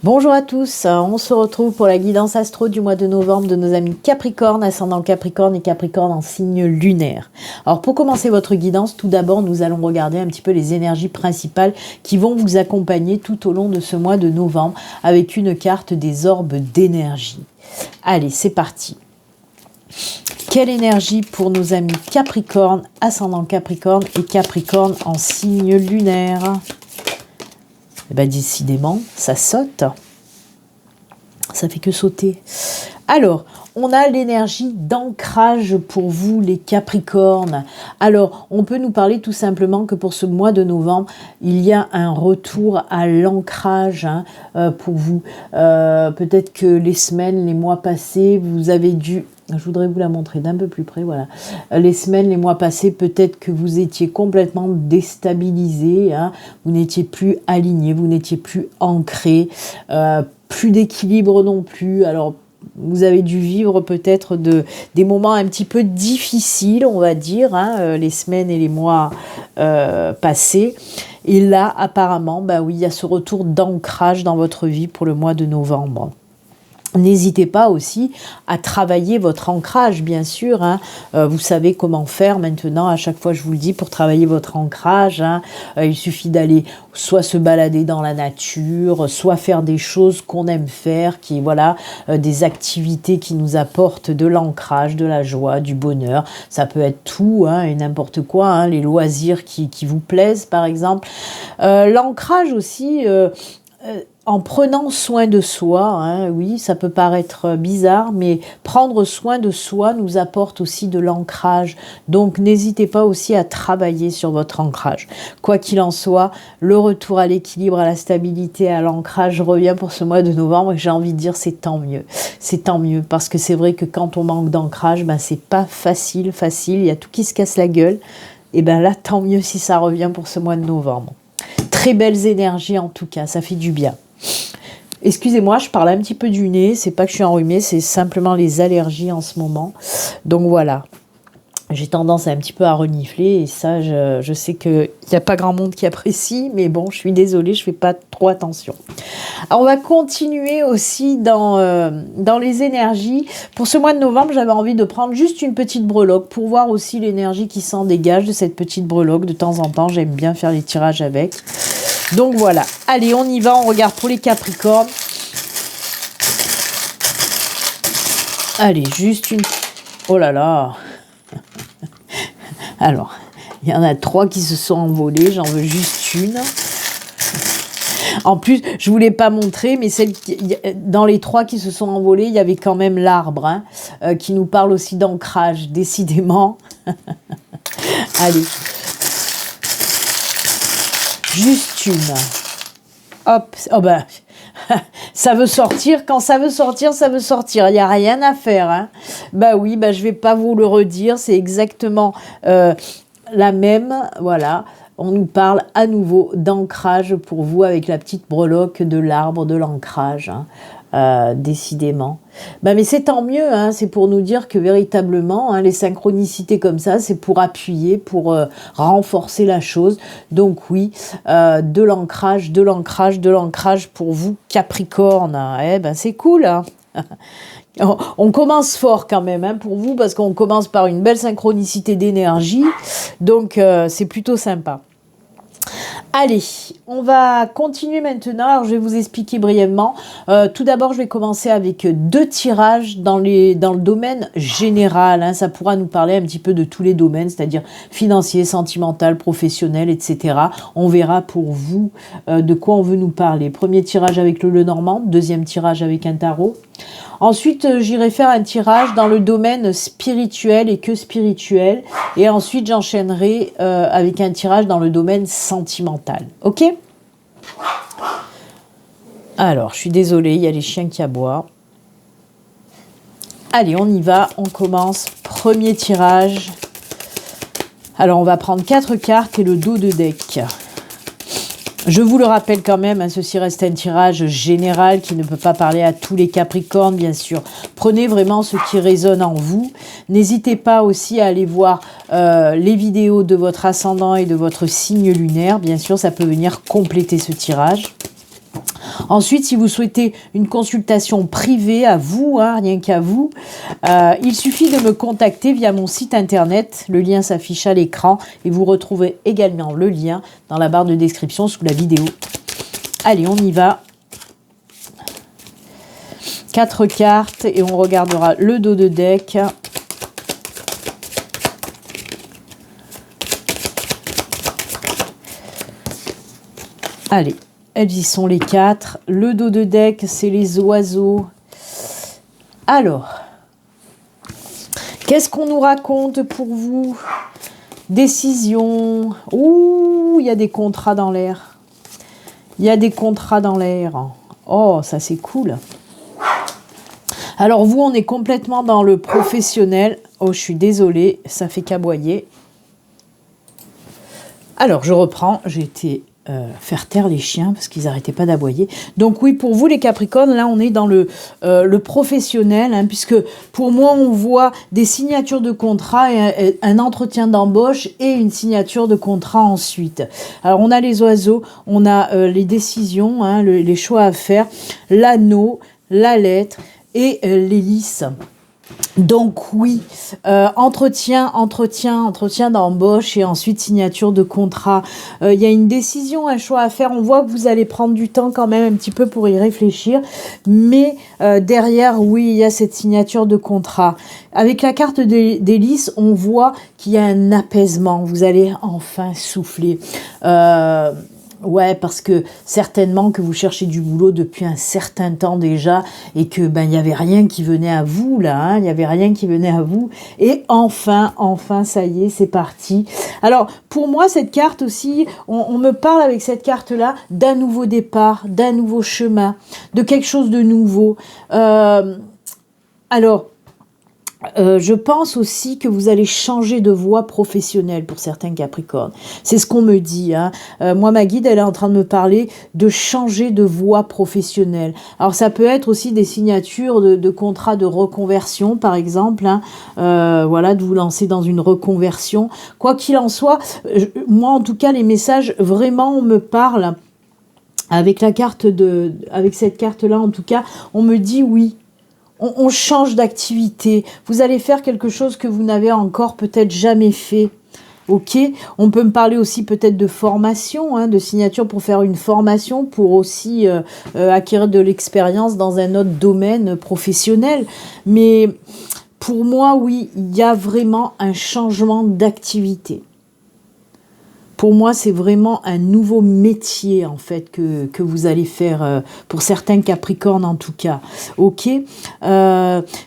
Bonjour à tous, on se retrouve pour la guidance astro du mois de novembre de nos amis Capricorne, ascendant Capricorne et Capricorne en signe lunaire. Alors pour commencer votre guidance, tout d'abord nous allons regarder un petit peu les énergies principales qui vont vous accompagner tout au long de ce mois de novembre avec une carte des orbes d'énergie. Allez, c'est parti. Quelle énergie pour nos amis Capricorne, ascendant Capricorne et Capricorne en signe lunaire? Eh bien, décidément, ça saute. Ça fait que sauter. Alors, on a l'énergie d'ancrage pour vous, les Capricornes. Alors, on peut nous parler tout simplement que pour ce mois de novembre, il y a un retour à l'ancrage pour vous. Peut-être que les semaines, les mois passés, vous avez dû... Je voudrais vous la montrer d'un peu plus près, voilà. Les semaines, les mois passés, peut-être que vous étiez complètement déstabilisé, vous n'étiez plus aligné, vous n'étiez plus ancré, plus d'équilibre non plus. Alors, vous avez dû vivre peut-être des moments un petit peu difficiles, on va dire, les semaines et les mois passés. Et là, apparemment, bah oui, il y a ce retour d'ancrage dans votre vie pour le mois de novembre. N'hésitez pas aussi à travailler votre ancrage, bien sûr. Vous savez comment faire maintenant, à chaque fois je vous le dis, pour travailler votre ancrage. Il suffit d'aller soit se balader dans la nature, soit faire des choses qu'on aime faire, des activités qui nous apportent de l'ancrage, de la joie, du bonheur. Ça peut être tout et n'importe quoi, les loisirs qui vous plaisent par exemple. L'ancrage aussi... en prenant soin de soi, oui, ça peut paraître bizarre, mais prendre soin de soi nous apporte aussi de l'ancrage. Donc, n'hésitez pas aussi à travailler sur votre ancrage. Quoi qu'il en soit, le retour à l'équilibre, à la stabilité, à l'ancrage revient pour ce mois de novembre. Et j'ai envie de dire, c'est tant mieux. C'est tant mieux, parce que c'est vrai que quand on manque d'ancrage, c'est pas facile. Il y a tout qui se casse la gueule. Et là, tant mieux si ça revient pour ce mois de novembre. Très belles énergies en tout cas, ça fait du bien. Excusez-moi, je parle un petit peu du nez, c'est pas que je suis enrhumée, c'est simplement les allergies en ce moment. Donc voilà, j'ai tendance un petit peu à renifler et ça, je sais qu'il n'y a pas grand monde qui apprécie, mais bon, je suis désolée, je fais pas trop attention. Alors on va continuer aussi dans les énergies. Pour ce mois de novembre, j'avais envie de prendre juste une petite breloque pour voir aussi l'énergie qui s'en dégage de cette petite breloque. De temps en temps, j'aime bien faire les tirages avec. Donc voilà, allez, on y va, on regarde pour les Capricornes. Allez, juste une... Oh là là. Alors, il y en a 3 qui se sont envolées, j'en veux juste une. En plus, je ne voulais pas montrer, mais dans les 3 qui se sont envolées, il y avait quand même l'arbre, qui nous parle aussi d'ancrage, décidément. Allez. Juste une. Hop. Oh ben, ça veut sortir. Quand ça veut sortir, ça veut sortir. Il n'y a rien à faire. Bah oui, je ne vais pas vous le redire. C'est exactement la même. Voilà. On nous parle à nouveau d'ancrage pour vous avec la petite breloque de l'arbre de l'ancrage. Décidément. Mais c'est tant mieux, c'est pour nous dire que véritablement, les synchronicités comme ça, c'est pour appuyer, pour renforcer la chose. Donc oui, de l'ancrage pour vous, Capricorne. C'est cool, On commence fort quand même pour vous, parce qu'on commence par une belle synchronicité d'énergie. Donc c'est plutôt sympa. Allez, on va continuer maintenant. Alors, je vais vous expliquer brièvement. Tout d'abord, je vais commencer avec 2 tirages dans le domaine général. Ça pourra nous parler un petit peu de tous les domaines, c'est-à-dire financier, sentimental, professionnel, etc. On verra pour vous de quoi on veut nous parler. Premier tirage avec le Lenormand, deuxième tirage avec un tarot. Ensuite, j'irai faire un tirage dans le domaine spirituel et que spirituel. Et ensuite, j'enchaînerai avec un tirage dans le domaine sentimental. Ok ? Alors, je suis désolée, il y a les chiens qui aboient. Allez, on y va. On commence. Premier tirage. Alors, on va prendre 4 cartes et le dos de deck. Je vous le rappelle quand même, ceci reste un tirage général qui ne peut pas parler à tous les Capricornes, bien sûr. Prenez vraiment ce qui résonne en vous. N'hésitez pas aussi à aller voir les vidéos de votre ascendant et de votre signe lunaire. Bien sûr, ça peut venir compléter ce tirage. Ensuite, si vous souhaitez une consultation privée à vous, hein, rien qu'à vous, il suffit de me contacter via mon site internet. Le lien s'affiche à l'écran et vous retrouvez également le lien dans la barre de description sous la vidéo. Allez, on y va. 4 cartes et on regardera le dos de deck. Allez. Elles y sont les 4. Le dos de deck, c'est les oiseaux. Alors, qu'est-ce qu'on nous raconte pour vous? Décision. Ouh, il y a des contrats dans l'air. Il y a des contrats dans l'air. Oh, ça c'est cool. Alors vous, on est complètement dans le professionnel. Oh, je suis désolée, ça fait qu'aboyer. Alors, je reprends. J'ai été... faire taire les chiens parce qu'ils n'arrêtaient pas d'aboyer. Donc oui, pour vous les Capricornes, là on est dans le professionnel, hein, puisque pour moi on voit des signatures de contrat, et un entretien d'embauche et une signature de contrat ensuite. Alors on a les oiseaux, on a les décisions, hein, les choix à faire, l'anneau, la lettre et l'hélice. Donc oui, entretien d'embauche et ensuite signature de contrat. Il y a une décision, un choix à faire. On voit que vous allez prendre du temps quand même un petit peu pour y réfléchir. Mais derrière, oui, il y a cette signature de contrat. Avec la carte d'hélice, on voit qu'il y a un apaisement. Vous allez enfin souffler. Ouais, parce que certainement que vous cherchez du boulot depuis un certain temps déjà et que il n'y avait rien qui venait à vous là, hein, il n'y avait rien qui venait à vous et enfin, ça y est, c'est parti. Alors pour moi cette carte aussi, on me parle avec cette carte là d'un nouveau départ, d'un nouveau chemin, de quelque chose de nouveau. Alors je pense aussi que vous allez changer de voie professionnelle pour certains Capricornes. C'est ce qu'on me dit. Hein. Moi, ma guide, elle est en train de me parler de changer de voie professionnelle. Alors, ça peut être aussi des signatures de contrats de reconversion, par exemple. Hein. Voilà, de vous lancer dans une reconversion. Quoi qu'il en soit, moi, en tout cas, les messages, vraiment, on me parle avec la carte avec cette carte-là, en tout cas, on me dit oui. On change d'activité. Vous allez faire quelque chose que vous n'avez encore peut-être jamais fait. Ok, on peut me parler aussi peut-être de formation, hein, de signature pour faire une formation, pour aussi acquérir de l'expérience dans un autre domaine professionnel. Mais pour moi, oui, il y a vraiment un changement d'activité. Pour moi, c'est vraiment un nouveau métier, en fait, que vous allez faire, pour certains Capricornes, en tout cas. Ok.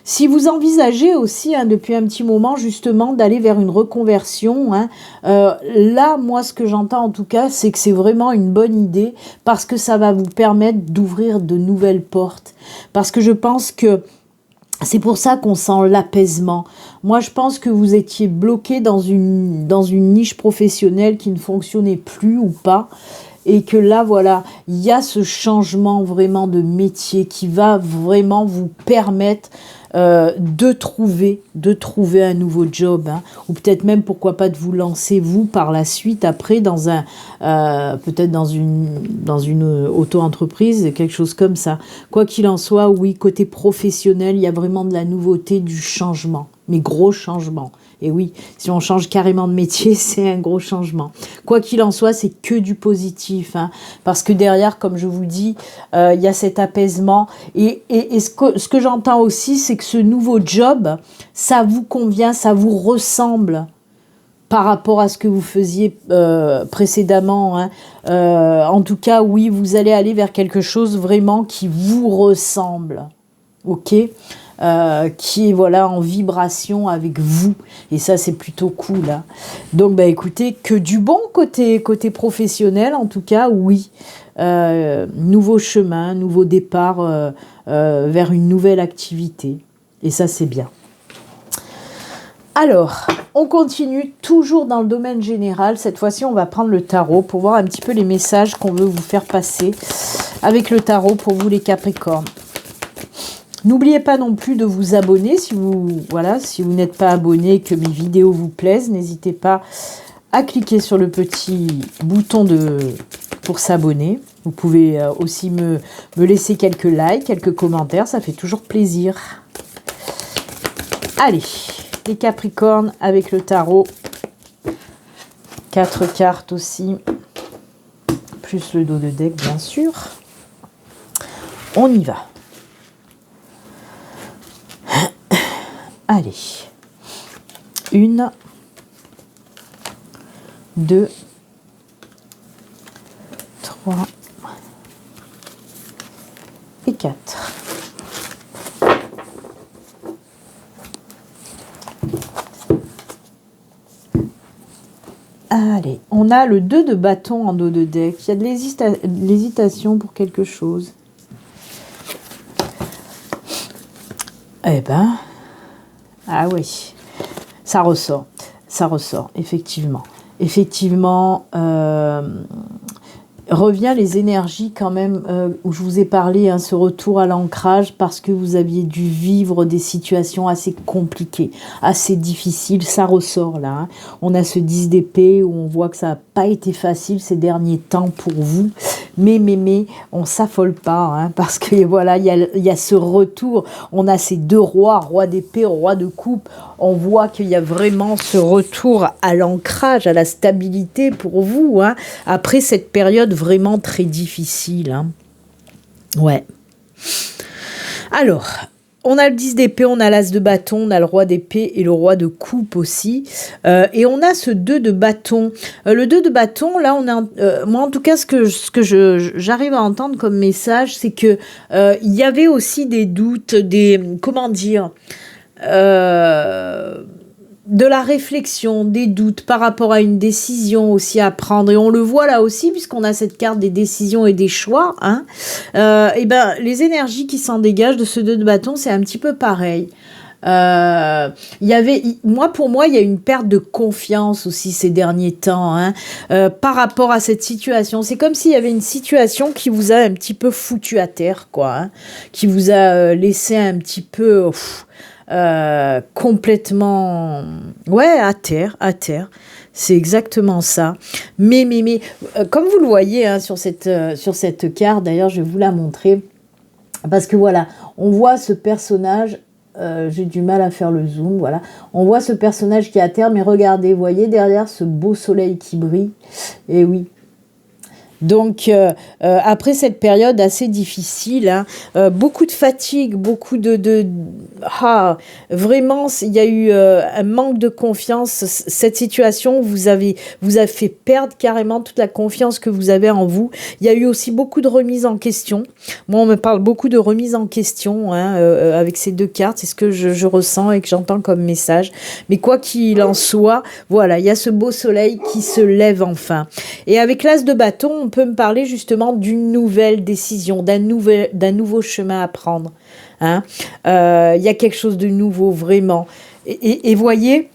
Si vous envisagez aussi, hein, depuis un petit moment, justement, d'aller vers une reconversion, hein, là, moi, ce que j'entends, en tout cas, c'est que c'est vraiment une bonne idée, parce que ça va vous permettre d'ouvrir de nouvelles portes. Parce que je pense que c'est pour ça qu'on sent l'apaisement. Moi, je pense que vous étiez bloqué dans une niche professionnelle qui ne fonctionnait plus ou pas. Et que là, voilà, il y a ce changement vraiment de métier qui va vraiment vous permettre de trouver un nouveau job, hein, ou peut-être même, pourquoi pas, de vous lancer, vous, par la suite, après, dans un peut-être dans une auto-entreprise, quelque chose comme ça. Quoi qu'il en soit, oui, côté professionnel, il y a vraiment de la nouveauté, du changement, mais gros changement. Et oui, si on change carrément de métier, c'est un gros changement. Quoi qu'il en soit, c'est que du positif, hein, parce que derrière, comme je vous dis, il y a cet apaisement. Et ce que j'entends aussi, c'est que ce nouveau job, ça vous convient, ça vous ressemble par rapport à ce que vous faisiez précédemment. Hein. En tout cas, oui, vous allez aller vers quelque chose vraiment qui vous ressemble. Ok ? Qui est voilà en vibration avec vous, et ça c'est plutôt cool, hein. Donc bah écoutez, que du bon côté professionnel, en tout cas, oui, nouveau chemin, nouveau départ vers une nouvelle activité, et ça c'est bien. Alors, on continue toujours dans le domaine général. Cette fois-ci, on va prendre le tarot pour voir un petit peu les messages qu'on veut vous faire passer avec le tarot pour vous les Capricornes. N'oubliez pas non plus de vous abonner si vous n'êtes pas abonné et que mes vidéos vous plaisent. N'hésitez pas à cliquer sur le petit bouton de pour s'abonner. Vous pouvez aussi me laisser quelques likes, quelques commentaires, ça fait toujours plaisir. Allez, les Capricornes avec le tarot. 4 cartes aussi, plus le dos de deck bien sûr. On y va. Allez. 1, 2, 3 et 4. Allez, on a le 2 de bâton en dos de deck. Il y a de l'hésitation pour quelque chose. Eh ben, ah oui, ça ressort, effectivement. Effectivement, revient les énergies quand même où je vous ai parlé, hein, ce retour à l'ancrage parce que vous aviez dû vivre des situations assez compliquées, assez difficiles, ça ressort là. Hein. On a ce 10 d'épée où on voit que ça n'a pas été facile ces derniers temps pour vous, mais on s'affole pas, hein, parce que voilà, il y a ce retour, on a ces deux rois, roi d'épée, roi de coupe, on voit qu'il y a vraiment ce retour à l'ancrage, à la stabilité pour vous, hein, après cette période vraiment très difficile. Hein. Ouais. Alors, on a le 10 d'épée, on a l'as de bâton, on a le roi d'épée et le roi de coupe aussi. Et on a ce 2 de bâton. Le 2 de bâton, là, on a, moi en tout cas, ce que j'arrive à entendre comme message, c'est que il y avait aussi des doutes, comment dire, de la réflexion, des doutes par rapport à une décision aussi à prendre. Et on le voit là aussi, puisqu'on a cette carte des décisions et des choix. Hein, et ben, les énergies qui s'en dégagent de ce 2 de bâton, c'est un petit peu pareil. Pour moi, il y a une perte de confiance aussi ces derniers temps, hein, par rapport à cette situation. C'est comme s'il y avait une situation qui vous a un petit peu foutu à terre, quoi, hein, qui vous a laissé un petit peu... complètement à terre, c'est exactement ça, mais comme vous le voyez, hein, sur cette carte, d'ailleurs je vais vous la montrer parce que voilà, on voit ce personnage, j'ai du mal à faire le zoom, voilà, on voit ce personnage qui est à terre, mais regardez, vous voyez derrière ce beau soleil qui brille, et oui. Donc, après cette période assez difficile, hein, beaucoup de fatigue, beaucoup vraiment, il y a eu un manque de confiance. Cette situation vous a fait perdre carrément toute la confiance que vous avez en vous. Il y a eu aussi beaucoup de remises en question. Moi, on me parle beaucoup de remises en question, hein, avec ces deux cartes. C'est ce que je ressens et que j'entends comme message. Mais quoi qu'il en soit, voilà, il y a ce beau soleil qui se lève enfin. Et avec l'as de bâton, on peut me parler justement d'une nouvelle décision, d'un nouveau chemin à prendre. Hein. Y a quelque chose de nouveau, vraiment. Et voyez,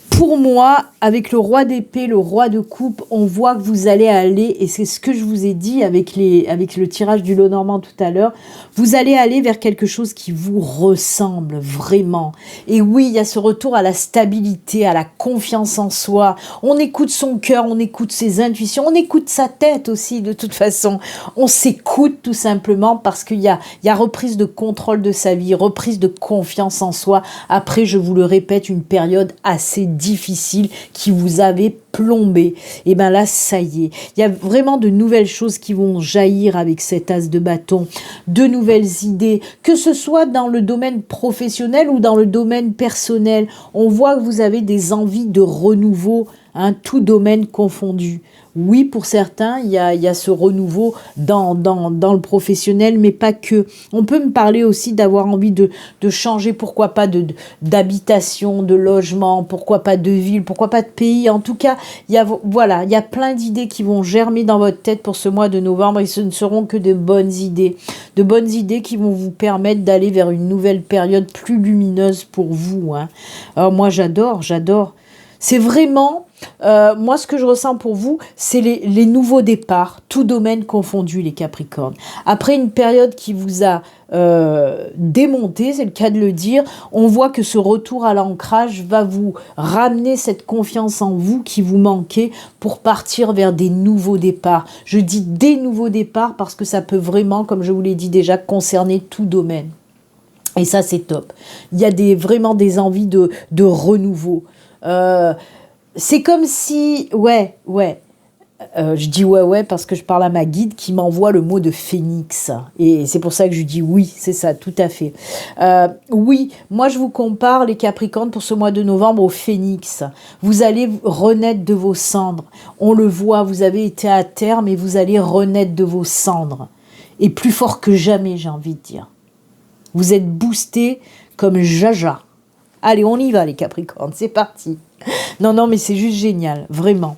pour moi, avec le roi d'épée, le roi de coupe, on voit que vous allez aller, et c'est ce que je vous ai dit avec le tirage du lot normand tout à l'heure, vous allez aller vers quelque chose qui vous ressemble vraiment. Et oui, il y a ce retour à la stabilité, à la confiance en soi. On écoute son cœur, on écoute ses intuitions, on écoute sa tête aussi de toute façon. On s'écoute tout simplement parce qu'il y a reprise de contrôle de sa vie, reprise de confiance en soi. Après, je vous le répète, une période assez difficile qui vous avait plombé. Et bien là, ça y est. Il y a vraiment de nouvelles choses qui vont jaillir avec cet as de bâton. De nouvelles idées, que ce soit dans le domaine professionnel ou dans le domaine personnel. On voit que vous avez des envies de renouveau, hein, tout domaine confondu. Oui, pour certains, il y a ce renouveau dans le professionnel, mais pas que. On peut me parler aussi d'avoir envie de changer, pourquoi pas d'habitation, de logement, pourquoi pas de ville, pourquoi pas de pays. En tout cas, il y a plein d'idées qui vont germer dans votre tête pour ce mois de novembre et ce ne seront que de bonnes idées qui vont vous permettre d'aller vers une nouvelle période plus lumineuse pour vous. Hein. Alors moi, j'adore C'est vraiment, moi ce que je ressens pour vous, c'est les nouveaux départs, tout domaine confondu les Capricornes. Après une période qui vous a démonté, c'est le cas de le dire, on voit que ce retour à l'ancrage va vous ramener cette confiance en vous qui vous manquait pour partir vers des nouveaux départs. Je dis des nouveaux départs parce que ça peut vraiment, comme je vous l'ai dit déjà, concerner tout domaine. Et ça, c'est top. Il y a vraiment des envies de renouveau. C'est comme si, je dis ouais parce que je parle à ma guide qui m'envoie le mot de phénix. Et c'est pour ça que je dis oui, c'est ça, tout à fait. Oui, moi je vous compare les Capricornes pour ce mois de novembre au phénix. Vous allez renaître de vos cendres. On le voit, vous avez été à terre, mais vous allez renaître de vos cendres. Et plus fort que jamais, j'ai envie de dire. Vous êtes boostés comme Jaja. Allez, on y va les Capricornes, c'est parti. Non, mais c'est juste génial, vraiment.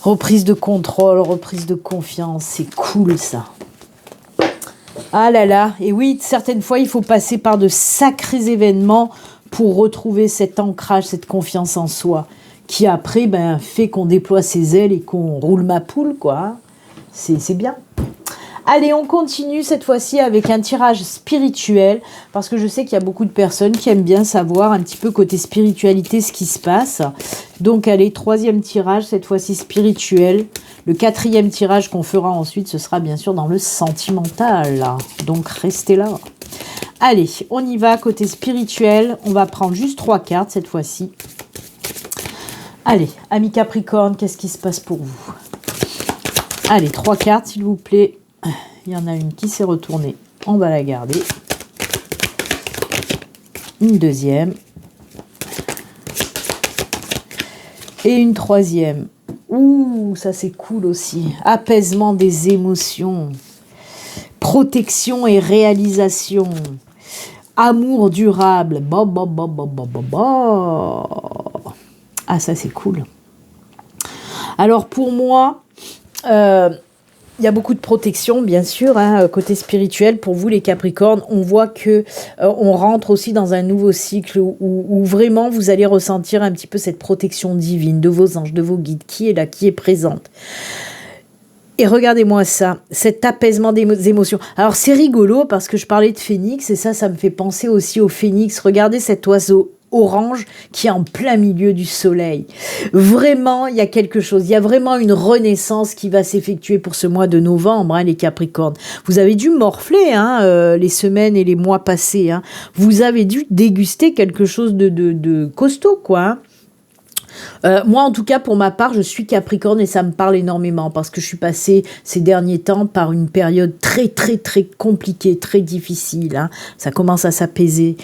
Reprise de contrôle, reprise de confiance, c'est cool ça. Ah là là, et oui, certaines fois, il faut passer par de sacrés événements pour retrouver cet ancrage, cette confiance en soi, qui après fait qu'on déploie ses ailes et qu'on roule ma poule, quoi. C'est bien. Allez, on continue cette fois-ci avec un tirage spirituel, parce que je sais qu'il y a beaucoup de personnes qui aiment bien savoir un petit peu côté spiritualité ce qui se passe. Donc allez, 3e tirage, cette fois-ci spirituel. Le 4e tirage qu'on fera ensuite, ce sera bien sûr dans le sentimental. Donc restez là. Allez, on y va, côté spirituel. On va prendre juste 3 cartes cette fois-ci. Allez, amis Capricorne, qu'est-ce qui se passe pour vous? Allez, 3 cartes s'il vous plaît. Il y en a une qui s'est retournée, on va la garder. Une deuxième. Et une troisième. Ouh, ça c'est cool aussi. Apaisement des émotions. Protection et réalisation. Amour durable. Ah, ça c'est cool. Alors pour moi... il y a beaucoup de protection, bien sûr, côté spirituel. Pour vous, les Capricornes, on voit que on rentre aussi dans un nouveau cycle où vraiment vous allez ressentir un petit peu cette protection divine de vos anges, de vos guides, qui est là, qui est présente. Et regardez-moi ça, cet apaisement des émotions. Alors c'est rigolo parce que je parlais de phénix et ça me fait penser aussi au phénix. Regardez cet oiseau orange qui est en plein milieu du soleil. Vraiment, il y a quelque chose. Il y a vraiment une renaissance qui va s'effectuer pour ce mois de novembre, les Capricornes. Vous avez dû morfler les semaines et les mois passés. Vous avez dû déguster quelque chose de costaud, quoi. Moi, en tout cas, pour ma part, je suis Capricorne et ça me parle énormément parce que je suis passée ces derniers temps par une période très, très, très compliquée, très difficile. Ça commence à s'apaiser.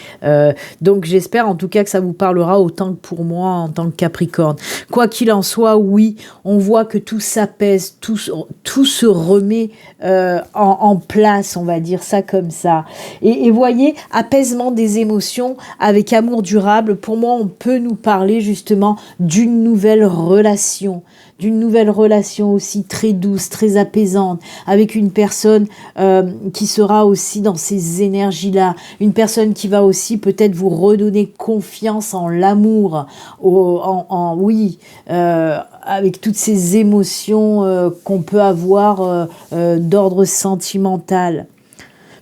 Donc, j'espère en tout cas que ça vous parlera autant que pour moi en tant que Capricorne. Quoi qu'il en soit, oui, on voit que tout s'apaise, tout se remet en place, on va dire ça comme ça. Et voyez, apaisement des émotions avec amour durable, pour moi, on peut nous parler justement d'une nouvelle relation aussi très douce, très apaisante, avec une personne qui sera aussi dans ces énergies-là, une personne qui va aussi peut-être vous redonner confiance en l'amour, avec toutes ces émotions qu'on peut avoir d'ordre sentimental.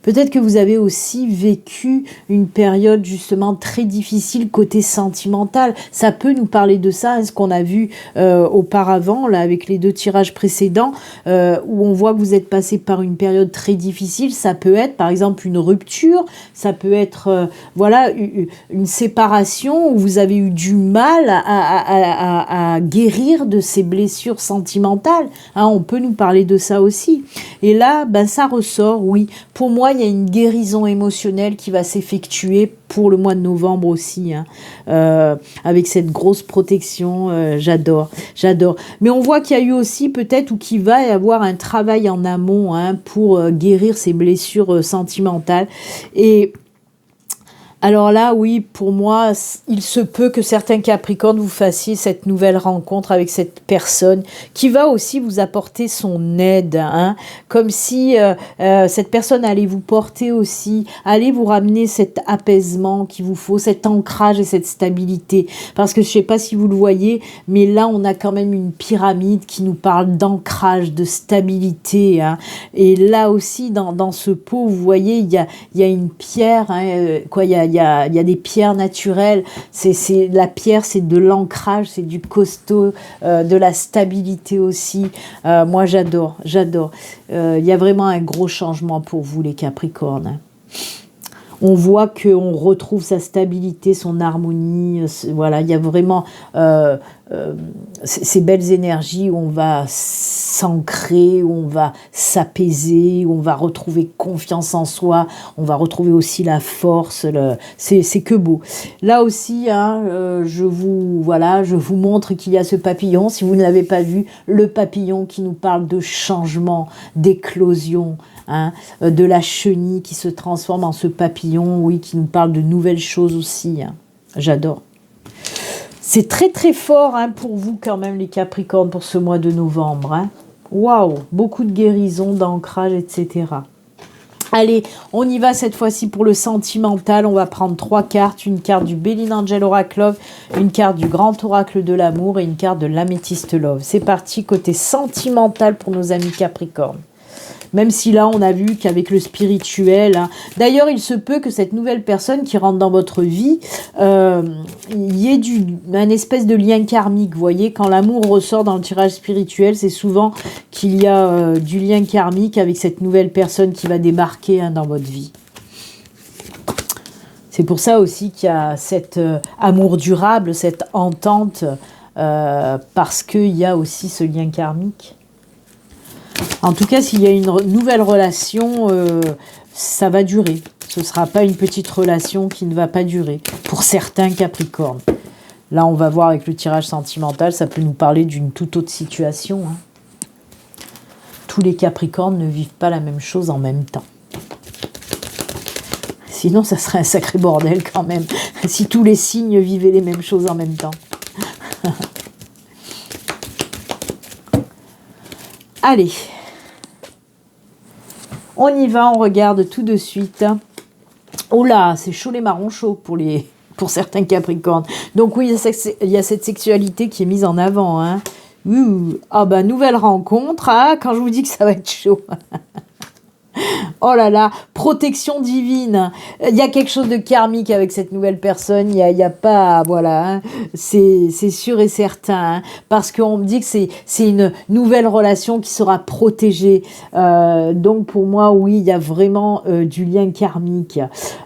Peut-être que vous avez aussi vécu une période justement très difficile côté sentimental. Ça peut nous parler de ça, ce qu'on a vu auparavant, là, avec les 2 tirages précédents, où on voit que vous êtes passé par une période très difficile. Ça peut être, par exemple, une rupture. Ça peut être, une séparation où vous avez eu du mal à guérir de ces blessures sentimentales. On peut nous parler de ça aussi. Et là, ça ressort, oui. Pour moi, il y a une guérison émotionnelle qui va s'effectuer pour le mois de novembre aussi, avec cette grosse protection. J'adore. Mais on voit qu'il y a eu aussi peut-être, ou qu'il va y avoir un travail en amont pour guérir ces blessures sentimentales. Et Alors là, oui, pour moi, il se peut que certains Capricornes vous fassiez cette nouvelle rencontre avec cette personne qui va aussi vous apporter son aide, hein, comme si cette personne allait vous porter aussi, allait vous ramener cet apaisement qu'il vous faut, cet ancrage et cette stabilité. Parce que je ne sais pas si vous le voyez, mais là, on a quand même une pyramide qui nous parle d'ancrage, de stabilité, hein. Et là aussi, dans ce pot, vous voyez, il y a une pierre, hein, il y a des pierres naturelles. La pierre, c'est de l'ancrage, c'est du costaud, de la stabilité aussi. Moi, j'adore. Il y a vraiment un gros changement pour vous, les Capricornes, hein. On voit qu'on retrouve sa stabilité, son harmonie. Voilà, il y a vraiment ces belles énergies où on va s'ancrer, où on va s'apaiser, où on va retrouver confiance en soi, on va retrouver aussi la force. C'est que beau. Là aussi, hein, je vous montre qu'il y a ce papillon. Si vous ne l'avez pas vu, le papillon qui nous parle de changement, d'éclosion, hein, de la chenille qui se transforme en ce papillon, oui, qui nous parle de nouvelles choses aussi, hein. J'adore. C'est très très fort, hein, pour vous quand même, les Capricornes, pour ce mois de novembre, hein. Waouh, beaucoup de guérison, d'ancrage, etc. Allez, on y va cette fois-ci pour le sentimental. On va prendre 3 cartes. Une carte du Béline Angel Oracle Love, une carte du Grand Oracle de l'amour et une carte de l'Améthyste Love. C'est parti, côté sentimental pour nos amis Capricornes. Même si là, on a vu qu'avec le spirituel, hein, d'ailleurs, il se peut que cette nouvelle personne qui rentre dans votre vie, il y ait un espèce de lien karmique. Vous voyez, quand l'amour ressort dans le tirage spirituel, c'est souvent qu'il y a du lien karmique avec cette nouvelle personne qui va débarquer, hein, dans votre vie. C'est pour ça aussi qu'il y a cet amour durable, cette entente, parce qu'il y a aussi ce lien karmique. En tout cas, s'il y a une nouvelle relation, ça va durer. Ce ne sera pas une petite relation qui ne va pas durer. Pour certains Capricornes. Là, on va voir avec le tirage sentimental, ça peut nous parler d'une toute autre situation, hein. Tous les Capricornes ne vivent pas la même chose en même temps. Sinon, ça serait un sacré bordel quand même, si tous les signes vivaient les mêmes choses en même temps. Allez, on y va, on regarde tout de suite. Oh là, c'est chaud les marrons chauds pour certains Capricornes. Donc oui, il y a cette sexualité qui est mise en avant, hein. Ah bah, nouvelle rencontre, hein, quand je vous dis que ça va être chaud. Oh là là, protection divine. Il y a quelque chose de karmique avec cette nouvelle personne. Il y a pas, voilà, hein, c'est sûr et certain, hein, parce qu'on me dit que c'est une nouvelle relation qui sera protégée. Donc pour moi, oui, il y a vraiment du lien karmique.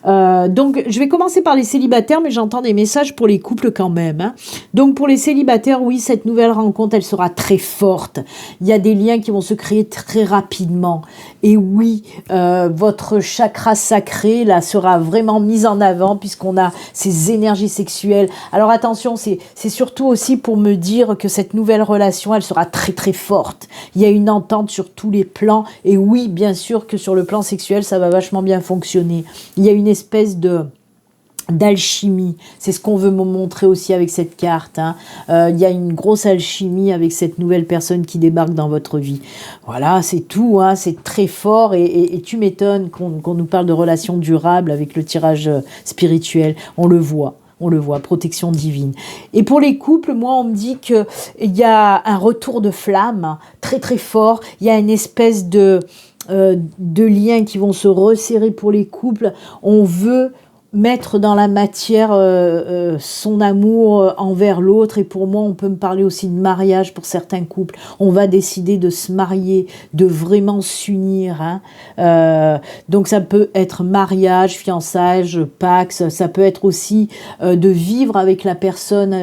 Donc je vais commencer par les célibataires, mais j'entends des messages pour les couples quand même, hein. Donc pour les célibataires, oui, cette nouvelle rencontre, elle sera très forte. Il y a des liens qui vont se créer très rapidement. Et oui, votre chakra sacré là sera vraiment mis en avant puisqu'on a ces énergies sexuelles. Alors attention, c'est surtout aussi pour me dire que cette nouvelle relation, elle sera très très forte. Il y a une entente sur tous les plans et oui, bien sûr que sur le plan sexuel, ça va vachement bien fonctionner. Il y a une espèce d'alchimie, c'est ce qu'on veut me montrer aussi avec cette carte, hein. Il y a une grosse alchimie avec cette nouvelle personne qui débarque dans votre vie. Voilà, c'est tout, hein, c'est très fort et tu m'étonnes qu'on nous parle de relations durables avec le tirage spirituel. On le voit, protection divine. Et pour les couples, moi, on me dit qu'il y a un retour de flamme très très fort, il y a une espèce de liens qui vont se resserrer pour les couples. On veut mettre dans la matière son amour envers l'autre et pour moi on peut me parler aussi de mariage pour certains couples. On va décider de se marier, de vraiment s'unir, hein. Donc ça peut être mariage, fiançailles, pax, ça peut être aussi de vivre avec la personne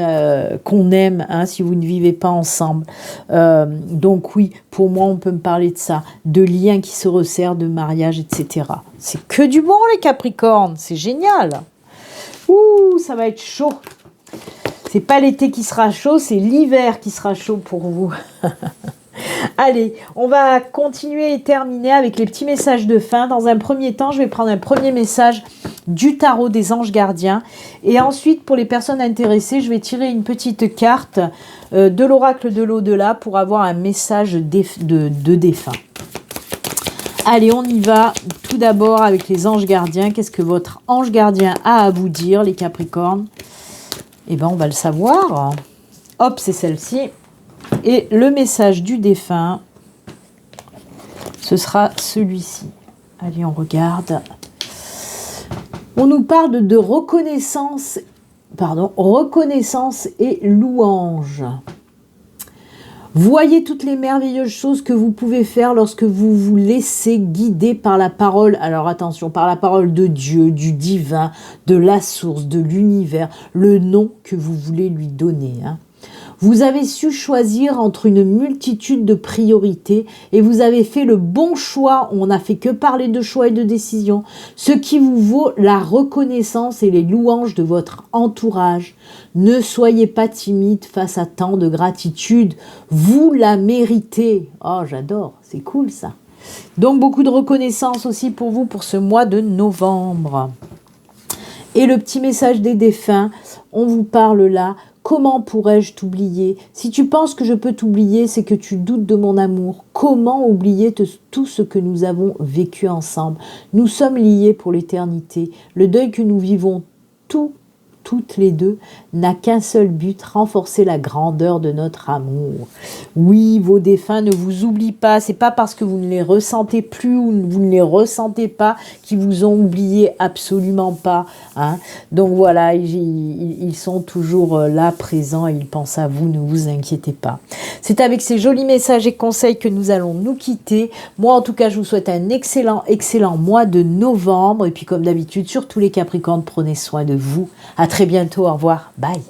qu'on aime, hein, si vous ne vivez pas ensemble. Donc oui, pour moi on peut me parler de ça, de liens qui se resserrent, de mariage, etc. C'est que du bon les Capricornes, c'est génial. Ouh, ça va être chaud. C'est pas l'été qui sera chaud, c'est l'hiver qui sera chaud pour vous. Allez, on va continuer et terminer avec les petits messages de fin. Dans un premier temps, je vais prendre un premier message du tarot des anges gardiens. Et ensuite, pour les personnes intéressées, je vais tirer une petite carte de l'oracle de l'au-delà pour avoir un message de défunt. Allez, on y va. Tout d'abord avec les anges gardiens. Qu'est-ce que votre ange gardien a à vous dire, les Capricornes? Eh bien, on va le savoir. Hop, c'est celle-ci. Et le message du défunt, ce sera celui-ci. Allez, on regarde. On nous parle de reconnaissance, reconnaissance et louange. Voyez toutes les merveilleuses choses que vous pouvez faire lorsque vous vous laissez guider par la parole. Alors attention, par la parole de Dieu, du divin, de la source, de l'univers, le nom que vous voulez lui donner. Vous avez su choisir entre une multitude de priorités et vous avez fait le bon choix. On n'a fait que parler de choix et de décision. Ce qui vous vaut la reconnaissance et les louanges de votre entourage. Ne soyez pas timide face à tant de gratitude. Vous la méritez. Oh, j'adore. C'est cool ça. Donc, beaucoup de reconnaissance aussi pour vous pour ce mois de novembre. Et le petit message des défunts, on vous parle là. Comment pourrais-je t'oublier? Si tu penses que je peux t'oublier, c'est que tu doutes de mon amour. Comment oublier tout ce que nous avons vécu ensemble? Nous sommes liés pour l'éternité. Le deuil que nous vivons toutes les deux n'a qu'un seul but, renforcer la grandeur de notre amour. Oui, vos défunts ne vous oublient pas. C'est pas parce que vous ne les ressentez plus ou vous ne les ressentez pas qu'ils vous ont oublié, absolument pas. Donc voilà, ils sont toujours là, présents, et ils pensent à vous, ne vous inquiétez pas. C'est avec ces jolis messages et conseils que nous allons nous quitter. Moi, en tout cas, je vous souhaite un excellent mois de novembre. Et puis, comme d'habitude, sur tous les Capricornes, prenez soin de vous. À très bientôt. Au revoir. Bye.